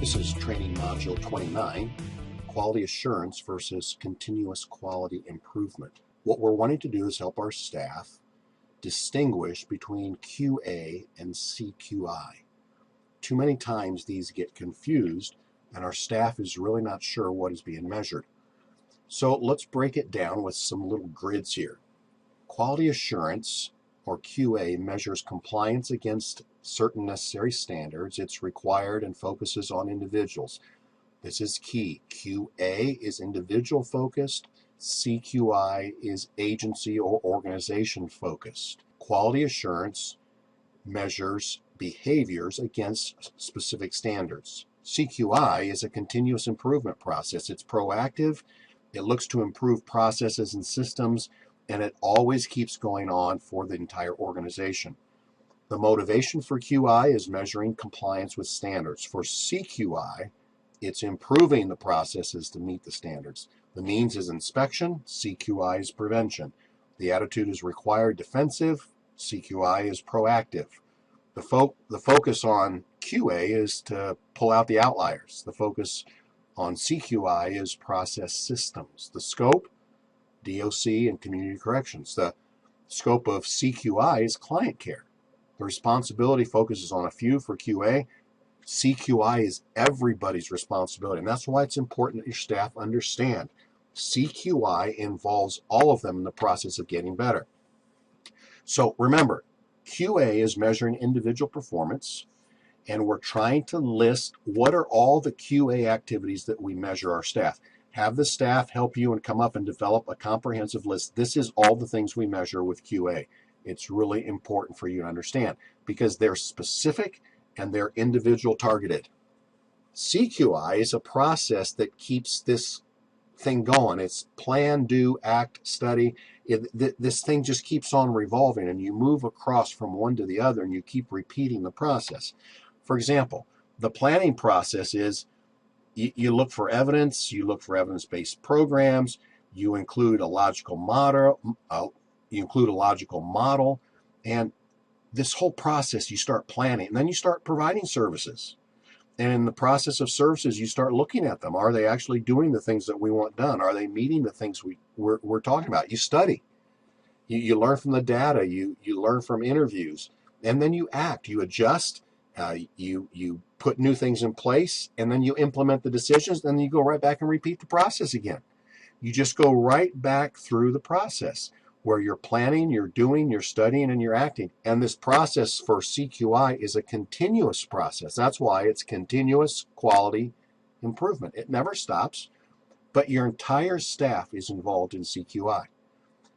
This is training module 29, quality assurance versus continuous quality improvement. What we're wanting to do is help our staff distinguish between QA and CQI. Too many times these get confused and our staff is really not sure what is being measured. So let's break it down with some little grids here. Quality assurance, or QA, measures compliance against certain necessary standards. It's required and focuses on individuals. This is key. QA is individual focused. CQI is agency or organization focused. Quality assurance measures behaviors against specific standards. CQI is a continuous improvement process. It's proactive. It looks to improve processes and systems, and it always keeps going on for the entire organization. The motivation for QI is measuring compliance with standards. For CQI, it's improving the processes to meet the standards. The means is inspection, CQI is prevention. The attitude is required defensive, CQI is proactive. The focus on QA is to pull out the outliers. The focus on CQI is process systems. The scope, DOC and community corrections. The scope of CQI is client care. The responsibility focuses on a few for QA. CQI is everybody's responsibility, and that's why it's important that your staff understand CQI involves all of them in the process of getting better. So remember, QA is measuring individual performance, and we're trying to list what are all the QA activities that we measure our staff. Have the staff help you and come up and develop a comprehensive list. This is all the things we measure with QA. It's really important for you to understand because they're specific and they're individual targeted. CQI is a process that keeps this thing going. It's plan, do, act, study. This thing just keeps on revolving, and you move across from one to the other and you keep repeating the process. For example, the planning process is you look for evidence, you look for evidence-based programs, you include a logical model, and this whole process you start planning, and then you start providing services. And in the process of services, you start looking at them. Are they actually doing the things that we want done? Are they meeting the things we're talking about? You study. You learn from the data. You learn from interviews. And then you act. You adjust. You put new things in place, and then you implement the decisions, and then you go right back and repeat the process again. You just go right back through the process where you're planning, you're doing, you're studying, and you're acting. And this process for CQI is a continuous process. That's why it's continuous quality improvement. It never stops, but your entire staff is involved in CQI.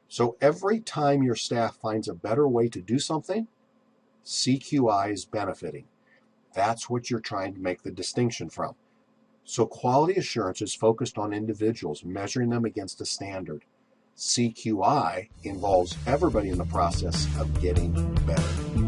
So every time your staff finds a better way to do something, CQI is benefiting. That's what you're trying to make the distinction from. So quality assurance is focused on individuals, measuring them against a standard. CQI involves everybody in the process of getting better.